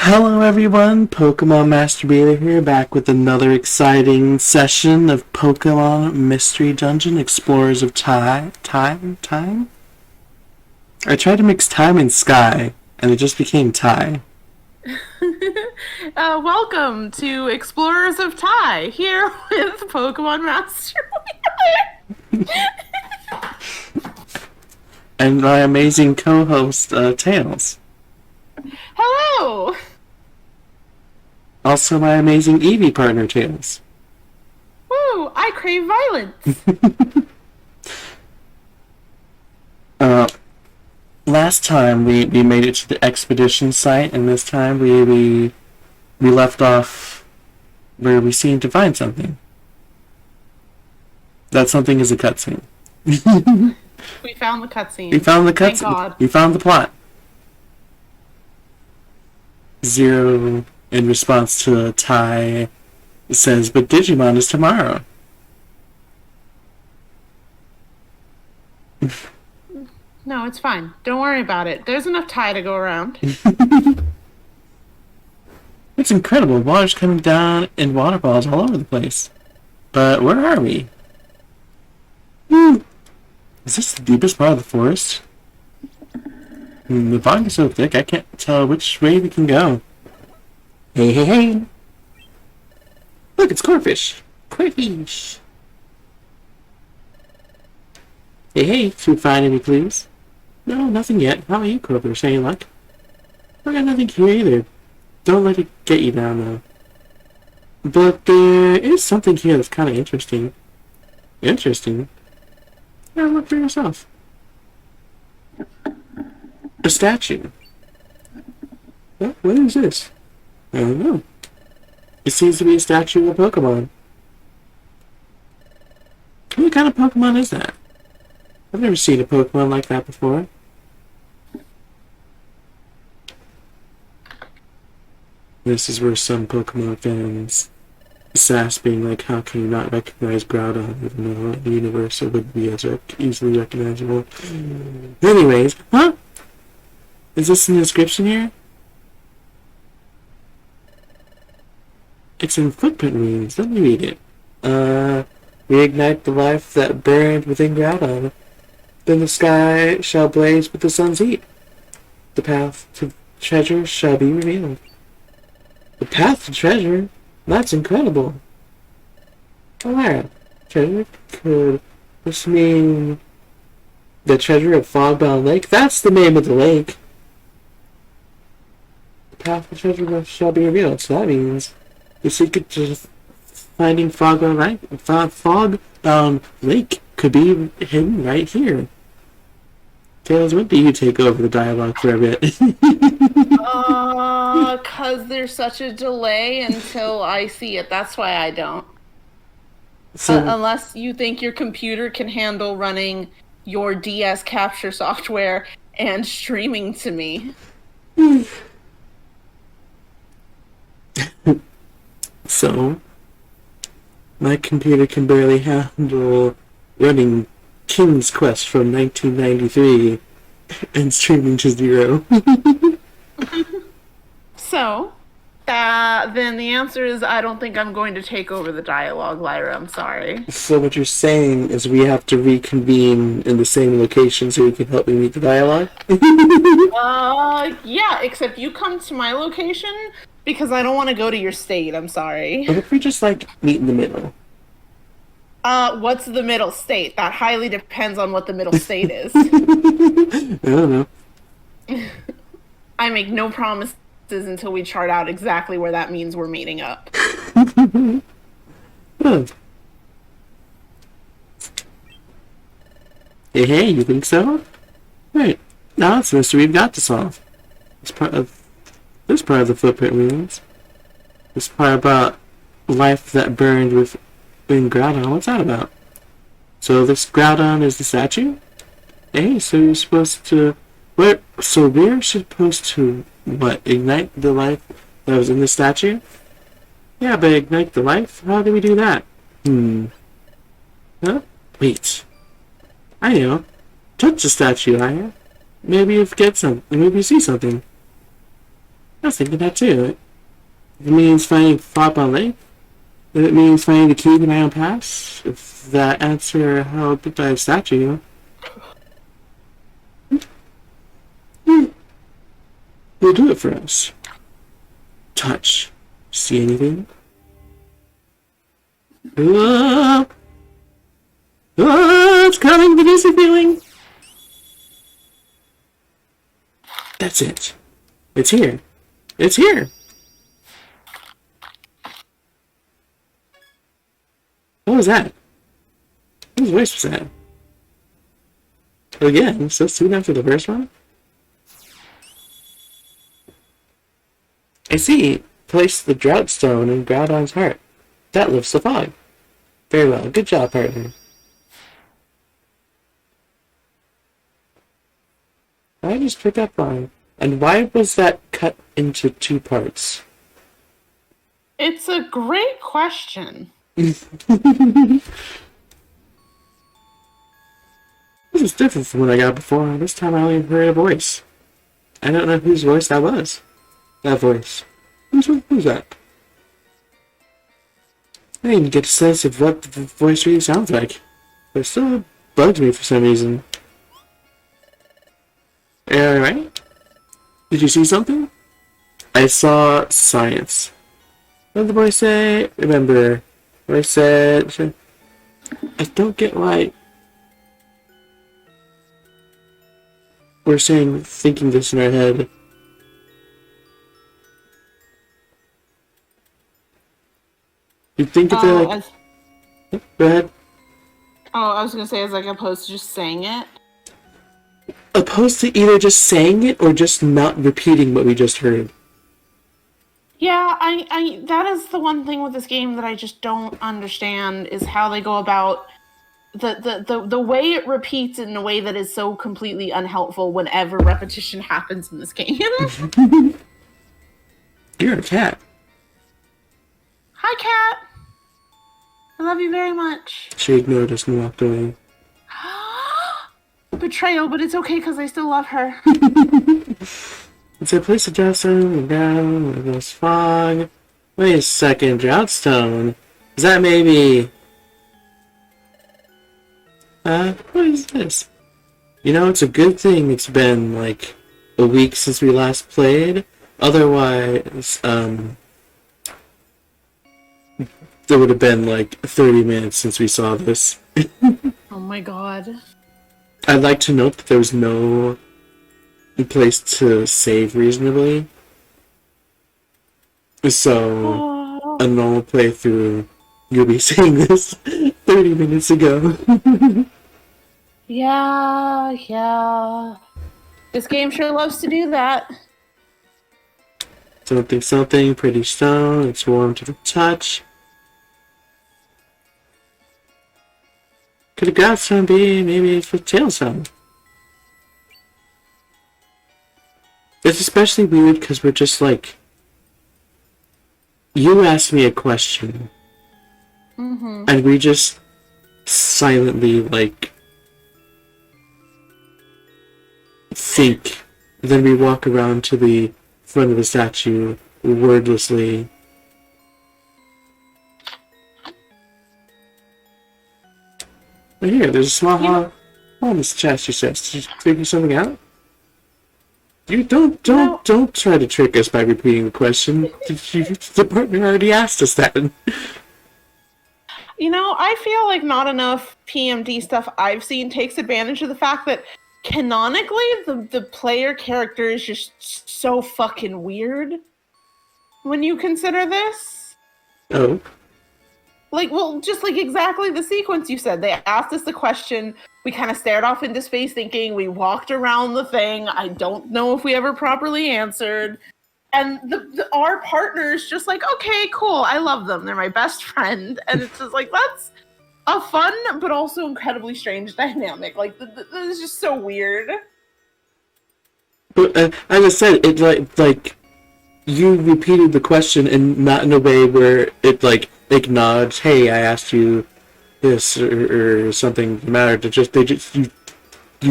Hello everyone, pkmnMasterWheeler here, back with another exciting session of Pokemon Mystery Dungeon Explorers of Time? I tried to mix time and sky, and it just became tie. Welcome to Explorers of Tai, here with Pokemon Master And my amazing co-host, Tails. Hello! Also my amazing Eevee partner, Tails. Woo! I crave violence! Last time we made it to the expedition site, and this time we left off where we seemed to find something. That something is a cutscene. We found the cutscene. We found the cutscene. Thank God. We found the plot. Zero, in response to Tai, says, "But Digimon is tomorrow." No, it's fine. Don't worry about it. There's enough Tai to go around. It's incredible. Water's coming down in water balls all over the place. But where are we? Is this the deepest part of the forest? The fog is so thick I can't tell which way we can go. Hey, hey, hey! Look, it's Corfish! Corfish! Hey, hey, should we find any clues? No, nothing yet. How about you, Corfish? Any luck? I got nothing here either. Don't let it get you down, though. But there is something here that's kind of interesting. Interesting? Yeah, look for yourself. A statue. What is this? I don't know. It seems to be a statue of a Pokemon. What kind of Pokemon is that? I've never seen a Pokemon like that before. This is where some Pokemon fans sass being like, how can you not recognize Groudon even though in the universe it would be as easily recognizable? Anyways, huh? Is this an inscription here? It's in footprint runes. Let me read it. Reignite the life that burned within Groudon. Then the sky shall blaze with the sun's heat. The path to treasure shall be revealed. The path to treasure? That's incredible. Alright. Treasure? Could this mean the treasure of Fogbound Lake? That's the name of the lake. The path to treasure shall be revealed. So that means the secret to finding Fogbound Lake could be hidden right here. Tails, when do you take over the dialogue for a bit? Cause there's such a delay until I see it. That's why I don't. So, Unless you think your computer can handle running your DS capture software and streaming to me. So, my computer can barely handle running King's Quest from 1993 and streaming to zero. So, then the answer is I don't think I'm going to take over the dialogue, Lyra. I'm sorry. So what you're saying is we have to reconvene in the same location so you can help me meet the dialogue? Yeah, except you come to my location because I don't want to go to your state. I'm sorry. What if we just, like, meet in the middle? What's the middle state? That highly depends on what the middle state is. I don't know. I make no promises until we chart out exactly where that means we're meeting up. Huh. Hey, you think so? Right. Now that's a mystery we've got to solve. This part of the footprint ruins. This part about life that burned within Groudon. What's that about? So this Groudon is the statue? Hey, so you're supposed to... Where? So we're supposed to... What? Ignite the life that was in the statue? Yeah, but ignite the life? How do we do that? Huh? Wait. I know. Touch the statue, Aya. Maybe you get some. Maybe you see something. I was thinking that too. If it means finding Fogbound Lake, if it means finding the key to my own past, if that answer held by a statue, will do it for us. Touch. See anything? Oh, it's coming, the easy feeling. That's it. It's here. It's here. What was that? Whose voice was that? Again, so soon after the first one? I see. Place the drought stone in Groudon's heart. That lifts the fog. Very well. Good job, partner. I just picked up on. And why was that cut into 2 parts? It's a great question. This is different from what I got before. This time I only heard a voice. I don't know whose voice that was. That voice. Who's that? I didn't get a sense of what the voice really sounds like. But it still bugs me for some reason. Alright? Did you see something? I saw science. What did the voice say? Remember, what I said. I don't get why we're thinking this in our head. You think it's like... Go ahead. Oh, I was gonna say, as like opposed to just saying it. Opposed to either just saying it or just not repeating what we just heard. Yeah, I that is the one thing with this game that I just don't understand is how they go about the way it repeats in a way that is so completely unhelpful whenever repetition happens in this game. You're a cat. Hi, cat. I love you very much. She ignored us and walked away. Betrayal, but it's okay because I still love her. It's a place of drought down with this fog. Wait a second, Droughtstone. Is that maybe... what is this? You know, it's a good thing it's been, like, a week since we last played. Otherwise, there would have been, like, 30 minutes since we saw this. Oh my god. I'd like to note that there was no place to save reasonably. So, a normal playthrough, you'll be seeing this 30 minutes ago. Yeah. This game sure loves to do that. Something, pretty stone, it's warm to the touch. Could have got some, maybe it's with Tailstone. It's especially weird because we're just like... You asked me a question. And we just silently, like... think. Then we walk around to the front of the statue, wordlessly. Right here, there's a small hole in this chest, you said. Did you figure something out? You don't try to trick us by repeating the question. The partner already asked us that. You know, I feel like not enough PMD stuff I've seen takes advantage of the fact that canonically the player character is just so fucking weird when you consider this. Oh. Like, well, just like exactly the sequence you said. They asked us the question, we kind of stared off into space thinking, we walked around the thing, I don't know if we ever properly answered. And our partner is just like, okay, cool, I love them, they're my best friend. And it's just like, that's a fun, but also incredibly strange dynamic. Like, this is just so weird. But, as I said, it like, you repeated the question and not in a way where it, like, acknowledged, hey, I asked you this or something mattered. You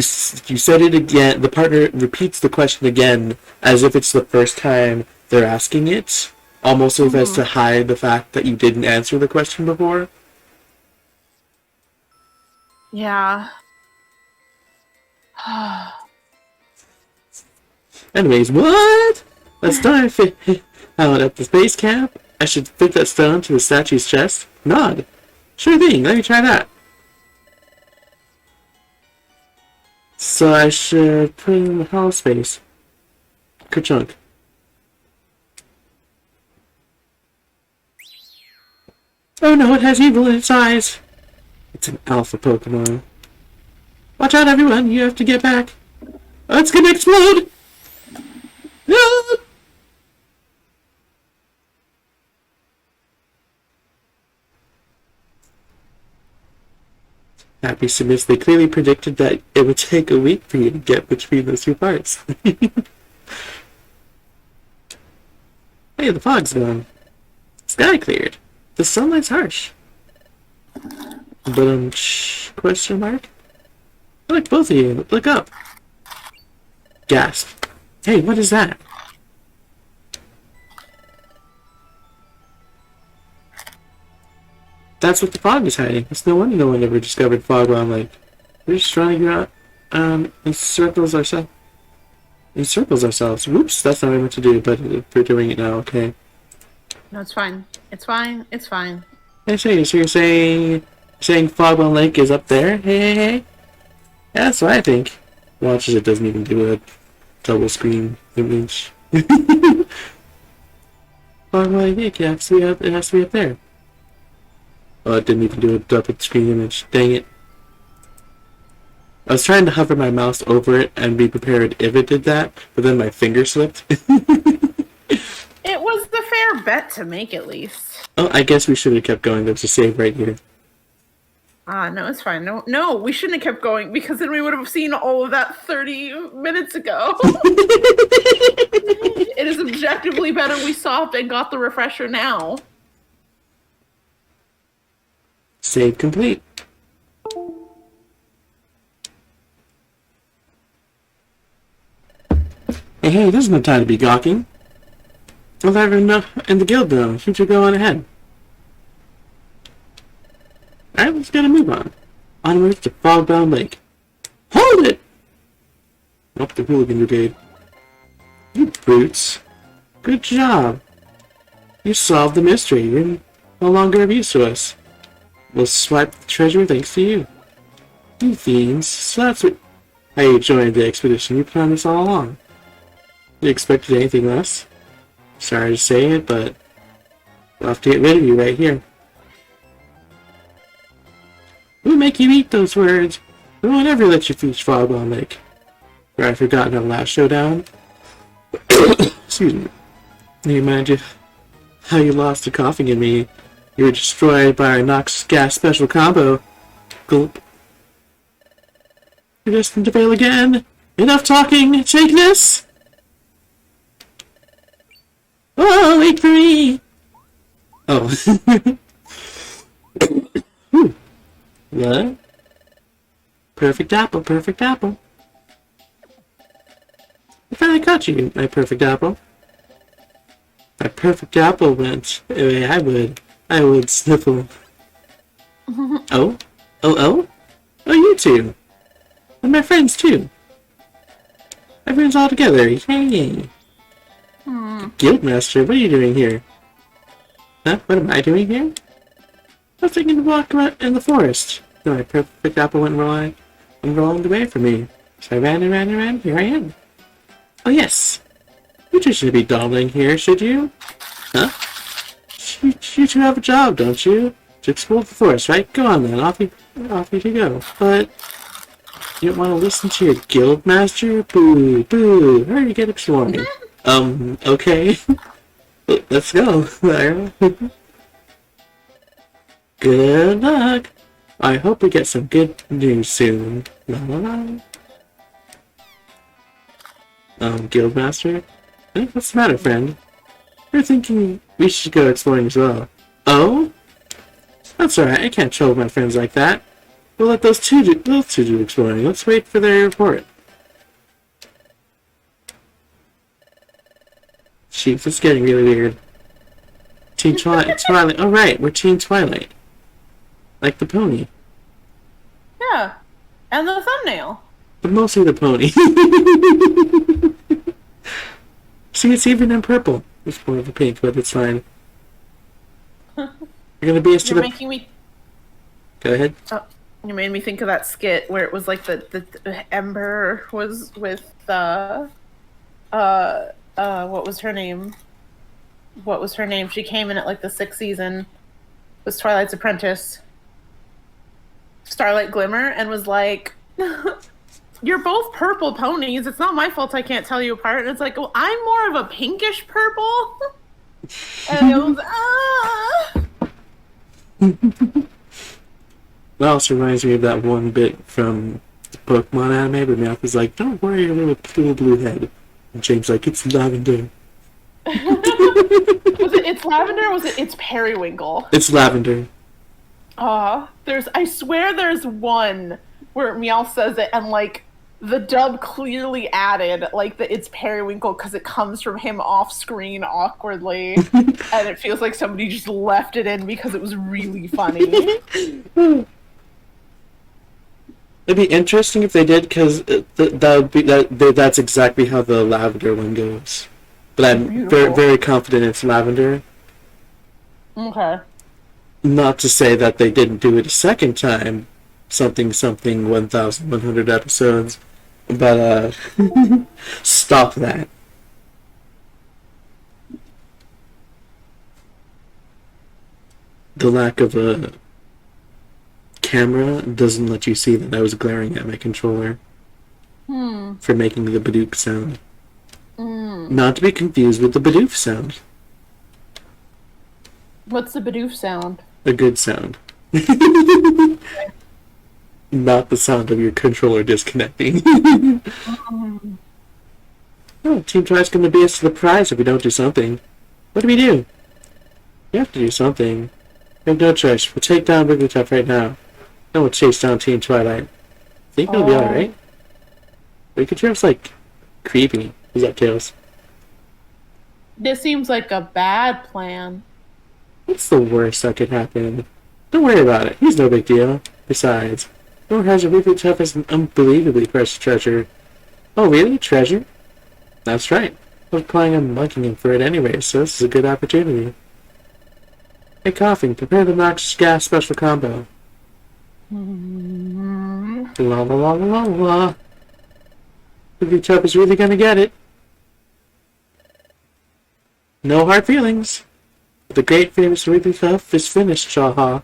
said it again. The partner repeats the question again as if it's the first time they're asking it, almost as to hide the fact that you didn't answer the question before. Yeah. Anyways, what? Let's dive out at the base camp. I should fit that stone to the statue's chest. Nod. Sure thing, let me try that. So I should put it in the hollow space. Ka-chunk. Oh no, it has evil in its eyes. It's an alpha Pokemon. Watch out, everyone, you have to get back. Oh, it's gonna explode! No! Happy submits they clearly predicted that it would take a week for you to get between those two parts. Hey, the fog's gone. Sky cleared. The sunlight's harsh. But question mark? Look, both of you, look up. Gasp. Hey, what is that? That's what the fog is hiding. It's no wonder no one ever discovered Fogbound Lake. We're just trying to get out, encircles ourselves. Whoops, that's not what I meant to do, but we're doing it now, okay. No, it's fine. It's fine. It's fine. Hey, so you're saying Fogbound Lake is up there? Hey. Yeah, that's what I think. Watch as it doesn't even do a double screen image. Fogbound Lake, it has to be up there. Oh, it didn't even do a double screen image. Dang it. I was trying to hover my mouse over it and be prepared if it did that, but then my finger slipped. It was the fair bet to make, at least. Oh, I guess we should have kept going. There's a save right here. No, it's fine. No, we shouldn't have kept going, because then we would have seen all of that 30 minutes ago. It is objectively better we stopped and got the refresher now. Save complete. Hey, there's no time to be gawking. Well, everyone in the guild know. You should go on ahead. Alright, let's get a move on. Onwards to Fogbound Lake. Hold it! Nope, the Hooligan Brigade. You brutes. Good job. You solved the mystery. You're no longer of use to us. We'll swipe the treasure thanks to you. You fiends. So that's how you joined the expedition. You planned this all along. You expected anything less? Sorry to say it, but we'll have to get rid of you right here. We'll make you eat those words. We won't ever let you reach Fogbound Lake. Or I've forgotten our last showdown. Excuse me. You mind you how you lost to coughing at me? You were destroyed by our Nox Gas special combo. Gulp. You're destined to fail again. Enough talking. Take this. Oh, wait for me! Oh. What? Perfect apple, perfect apple. I finally caught you, my perfect apple. My perfect apple went the way I would sniffle. Oh? Oh, you two. And my friends, too. Everyone's all together. Yay! Guildmaster, what are you doing here? Huh? What am I doing here? I was taking a walk around in the forest. Then my perfect apple went rolling away from me. So I ran and ran and ran. Here I am. Oh yes. You two should be dawdling here, should you? Huh? You two have a job, don't you? To explore the forest, right? Go on then. Off you go. But you don't want to listen to your guildmaster? Boo, boo. Hurry, get exploring. Okay. Let's go. Good luck. I hope we get some good news soon. La la la. Guildmaster? What's the matter, friend? We're thinking we should go exploring as well. Oh? That's alright, I can't trouble my friends like that. We'll let those two do exploring. Let's wait for their report. Chief, it's getting really weird. Team Twilight. Oh, right, we're Team Twilight. Like the pony. Yeah. And the thumbnail. But mostly the pony. See, it's even in purple. It's more of a pink, but it's fine. You're gonna be us to You're the... making me... Go ahead. Oh, you made me think of that skit where it was like the Ember was with what was her name? What was her name? She came in at like the 6th season. Was Twilight's apprentice. Starlight Glimmer, and was like, you're both purple ponies. It's not my fault I can't tell you apart. And it's like, well, I'm more of a pinkish purple. And it was, That also reminds me of that one bit from the Pokemon anime where Meowth is like, don't worry, your little blue head. And James like, it's lavender. Was it it's lavender or was it it's periwinkle? It's lavender. I swear there's one where Meowth says it and like the dub clearly added like that it's periwinkle because it comes from him off screen awkwardly and it feels like somebody just left it in because it was really funny. It'd be interesting if they did, because that's exactly how the lavender one goes. But I'm very, very confident it's lavender. Okay. Not to say that they didn't do it a second time, something 1,100 episodes, but stop that. The lack of a camera doesn't let you see that I was glaring at my controller for making the Badook sound. Not to be confused with the Bidoof sound. What's the Bidoof sound? A good sound. Not the sound of your controller disconnecting. Oh, Team Twi's going to be us to the prize if we don't do something. What do we do? We have to do something. We have no choice. We'll take down Wigglytuff right now. Then we'll chase down Team Twilight. Think it'll be alright? Wigglytuff's like creepy. He's got tails. This seems like a bad plan. What's the worst that could happen? Don't worry about it. He's no big deal. Besides, no one has a Wigglytuff as an unbelievably precious treasure. Oh, really? Treasure? That's right. I was planning on mugging him for it anyway, so this is a good opportunity. Hey, Coughing, prepare the noxious gas special combo. La la la la la. Wigglytuff is really gonna get it. No hard feelings. The great famous Wigglytuff is finished, Shaha.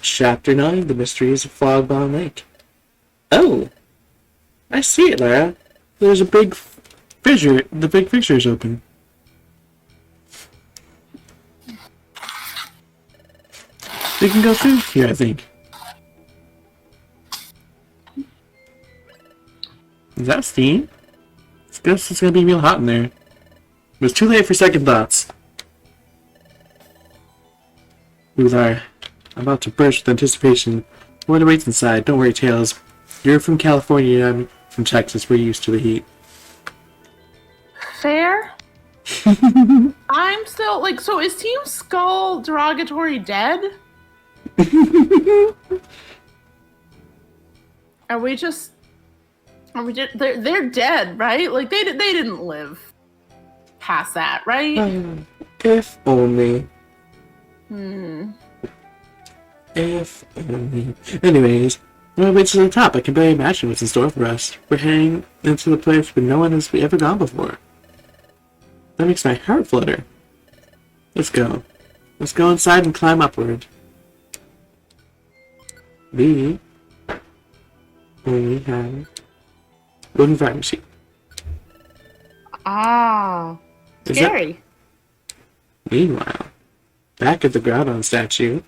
Chapter 9, The Mysteries of Fogbound Lake. Oh! I see it, Lara. There's a big fissure. The big fissure is open. We can go through here, I think. Is that steam? I guess it's gonna be real hot in there. It was too late for second thoughts. Ooh, Lara. I'm about to burst with anticipation. What awaits inside? Don't worry, Tails. You're from California and I'm from Texas. We're used to the heat. Fair? I'm still, like, so is Team Skull derogatory dead? Are we just they're dead, right? Like, they didn't live past that, right? If only. If only. Anyways, when we reach to the top, I can barely imagine what's in store for us. We're heading into the place where no one has ever gone before. That makes my heart flutter. Let's go. Let's go inside and climb upward. We only have wooden driver's seat. Scary. Meanwhile, back at the Groudon statue.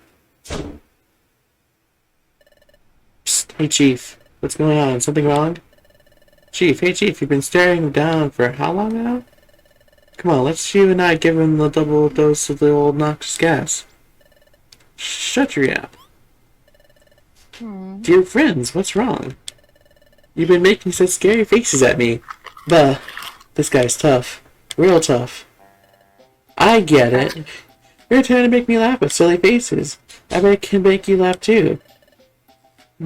Psst, hey Chief, what's going on? Something wrong? Chief, hey Chief, you've been staring down for how long now? Come on, let's you and I give him the double dose of the old noxious gas. Shut your yap. Dear friends, what's wrong? You've been making such scary faces at me. But this guy's tough. Real tough. I get it. You're trying to make me laugh with silly faces. I bet I can make you laugh too.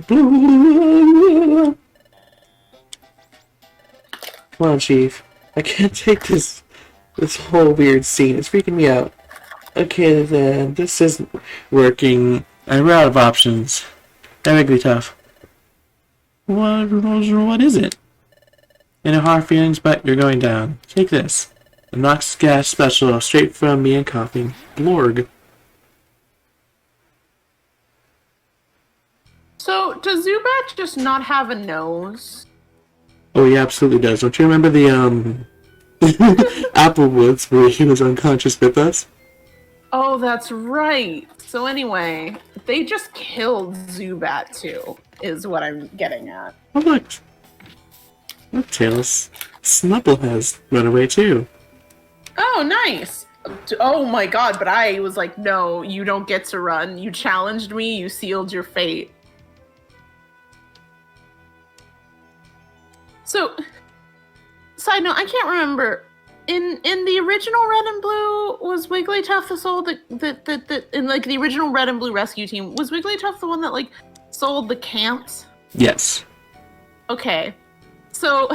Come on, Chief. I can't take this whole weird scene. It's freaking me out. Okay, then. This isn't working. We're out of options. That would be tough. What is it? No hard feelings, but you're going down. Take this. The Nox Gas Special, straight from me and coughing. Blorg. So, does Zubat just not have a nose? Oh, he absolutely does. Don't you remember the, Applewoods where he was unconscious with us? Oh, that's right. So anyway, they just killed Zubat too, is what I'm getting at. Oh, look. Look, Tails. Snubble has run away too. Oh, nice. Oh my god, but I was like, no, you don't get to run. You challenged me, you sealed your fate. So, side note, I can't remember. In the original Red and Blue, was Wigglytuff the soul that in like the original Red and Blue rescue team, was Wigglytuff the one that like sold the camps? Yes. Okay. So,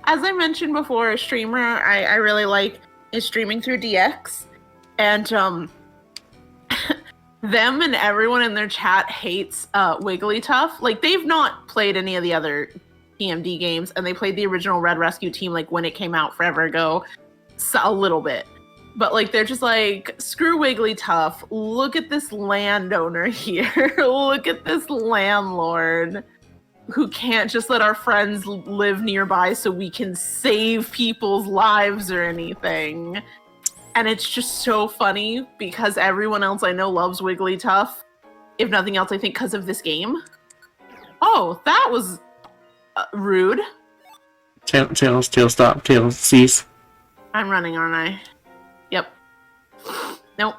as I mentioned before, a streamer I really like is streaming through DX, and them and everyone in their chat hates Wigglytuff. Like, they've not played any of the other TMD games, and they played the original Red Rescue Team like when it came out forever ago, so, a little bit. But like, they're just like, screw Wigglytuff. Look at this landowner here. Look at this landlord who can't just let our friends live nearby so we can save people's lives or anything. And it's just so funny because everyone else I know loves Wigglytuff. If nothing else, I think because of this game. Oh, that was rude. Tails, stop. Tails, cease. I'm running, aren't I? Yep. Nope.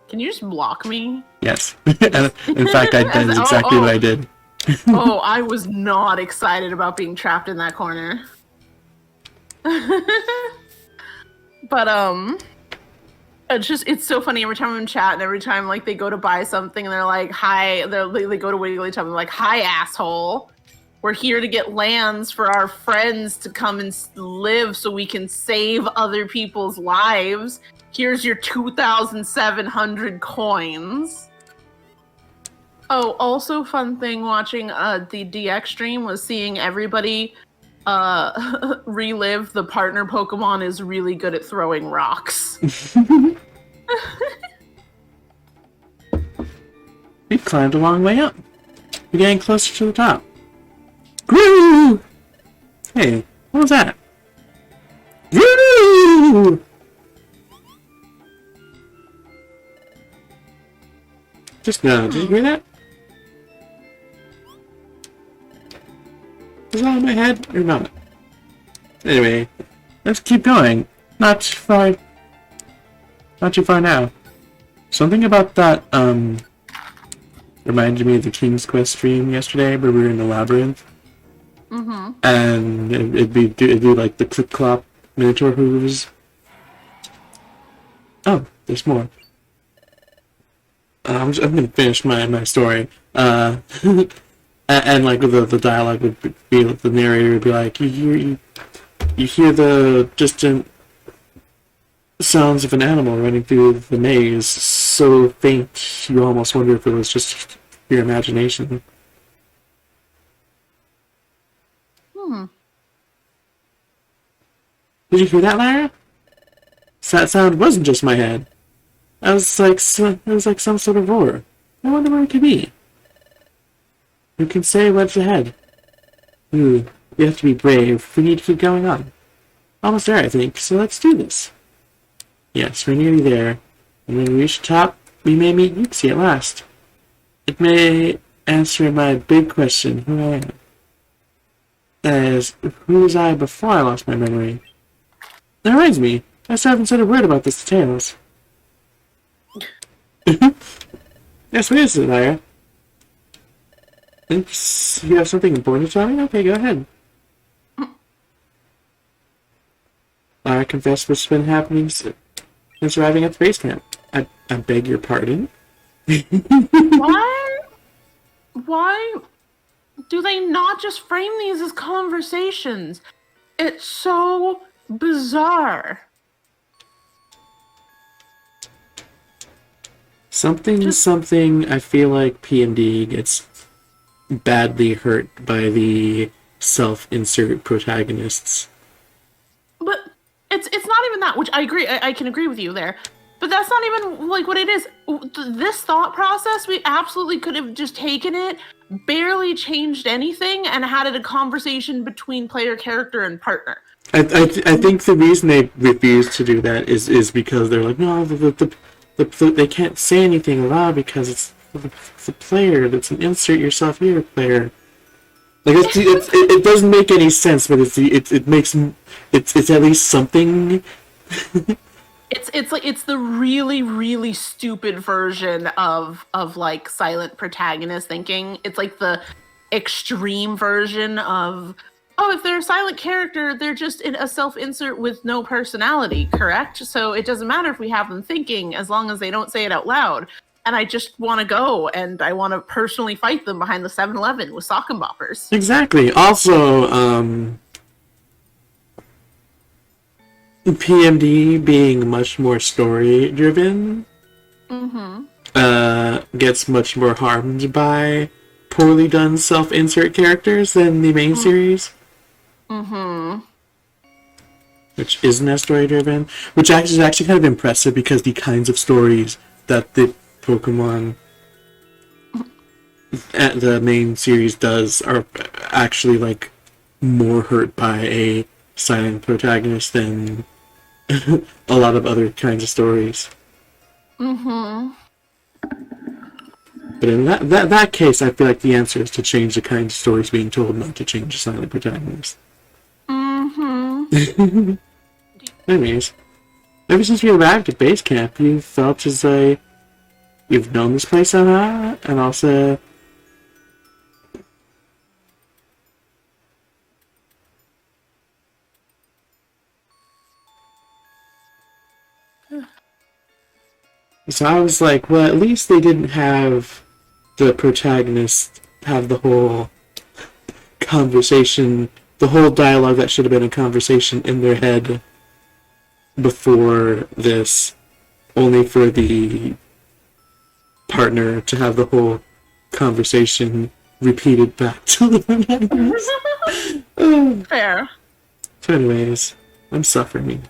Can you just block me? Yes. In fact, that is exactly what I did. Oh, I was not excited about being trapped in that corner. But it's so funny every time I'm in chat and every time like they go to buy something and they're like, hi, they go to Wigglytuff and they're like, hi, asshole. We're here to get lands for our friends to come and live so we can save other people's lives. Here's your 2,700 coins. Oh, also fun thing watching the DX stream was seeing everybody relive the partner Pokemon is really good at throwing rocks. We've climbed a long way up. We're getting closer to the top. Woo! Hey, what was that? Woo! Just no, did you hear that? Is that in my head or not? Anyway, let's keep going. Not too far now. Something about that, reminded me of the King's Quest stream yesterday where we were in the labyrinth. Mm-hmm. And it'd be like the clip-clop minotaur hooves. Oh, there's more. I'm gonna finish my story. And like the dialogue would be like, the narrator would be like, you hear the distant sounds of an animal running through the maze, so faint you almost wonder if it was just your imagination. Did you hear that, Lara? That sound wasn't just my head. It was like some sort of roar. I wonder where it could be. Who can say what's ahead? We have to be brave. We need to keep going on. Almost there, I think, so let's do this. Yes, we're nearly there. And when we reach the top, we may meet Nixie at last. It may answer my big question, who I am. That is, who was I before I lost my memory? That reminds me, I still haven't said a word about this to Tails. Yes, what is it, Lyra? Thanks. You have something important to tell me? Okay, go ahead. I confess what's been happening since arriving at the base camp. I beg your pardon? Why? Why do they not just frame these as conversations? It's so bizarre. Something, I feel like PMD gets badly hurt by the self-insert protagonists. But it's not even that, which I agree. I can agree with you there. But that's not even like what it is. This thought process, we absolutely could have just taken it, barely changed anything, and had it a conversation between player, character, and partner. I think the reason they refuse to do that is because they're like, no, they can't say anything aloud because it's the player. It's an insert yourself here player. Like it doesn't make any sense, but it's at least something. It's the really, really stupid version of like silent protagonist thinking. It's like the extreme version of, oh, if they're a silent character, they're just a self-insert with no personality, correct? So it doesn't matter if we have them thinking as long as they don't say it out loud. And I just want to go and I want to personally fight them behind the 7-Eleven with sock and boppers. Exactly. Also, PMD being much more story-driven gets much more harmed by poorly done self-insert characters than the main series. Which isn't as story-driven. Which is actually kind of impressive because the kinds of stories that the Pokemon at the main series does are actually like more hurt by a silent protagonist than a lot of other kinds of stories. But in that case, I feel like the answer is to change the kind of stories being told, not to change the silent protagonist. Anyways, ever since you arrived at base camp, you felt as though you've known this place a lot, and also so I was like, well, at least they didn't have the protagonist have the whole conversation, the whole dialogue that should have been a conversation in their head before this, only for the partner to have the whole conversation repeated back to the protagonist. Fair. So anyways, I'm suffering.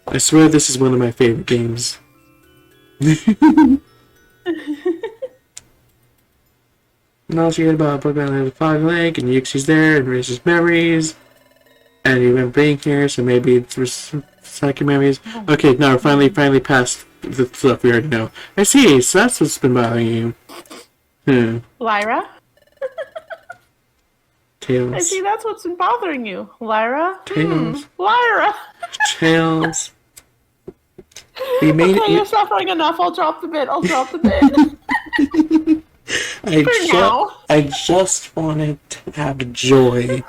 I swear this is one of my favorite games. And also you heard about Fogbound Lake and Yuxi's there and raises memories. And you remember being here, so maybe it's psychic memories. Okay, now we're finally past the stuff we already know. I see, so that's what's been bothering you. Lyra? Tails. I see that's what's been bothering you. Lyra? Tails. Lyra! Tails. We made okay, it. you're suffering enough. I'll drop the bit. I just wanted to have joy.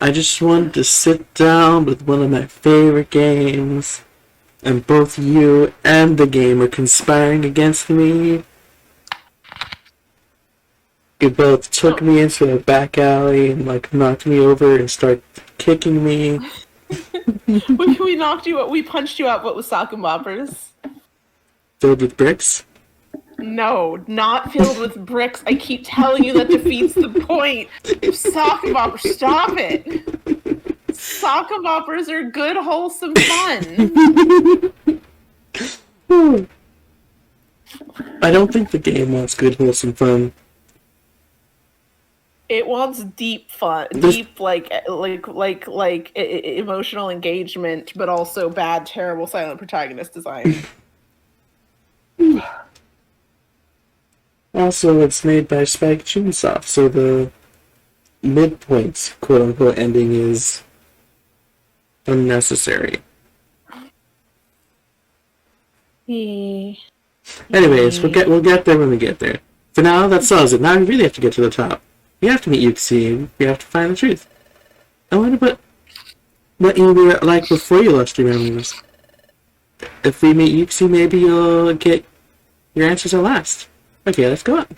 I just wanted to sit down with one of my favorite games, and both you and the game are conspiring against me. You both took me into a back alley and knocked me over and started kicking me. we knocked you out. We punched you out, but with sock and boppers. Filled with bricks? No, not filled with bricks. I keep telling you that defeats the point. Sock and boppers, stop it. Sock and boppers are good, wholesome fun. I don't think the game wants good, wholesome fun. It wants deep fun, deep emotional engagement, but also bad, terrible silent protagonist design. Also, it's made by Spike Chunsoft, so the midpoint, quote-unquote, ending is unnecessary. Anyways, we'll get there when we get there. For now, that solves it. Now we really have to get to the top. We have to meet Yuxi. We have to find the truth. I wonder what you were like before you lost your memories. If we meet Yuxi, maybe you'll get your answers at last. Okay, let's go up.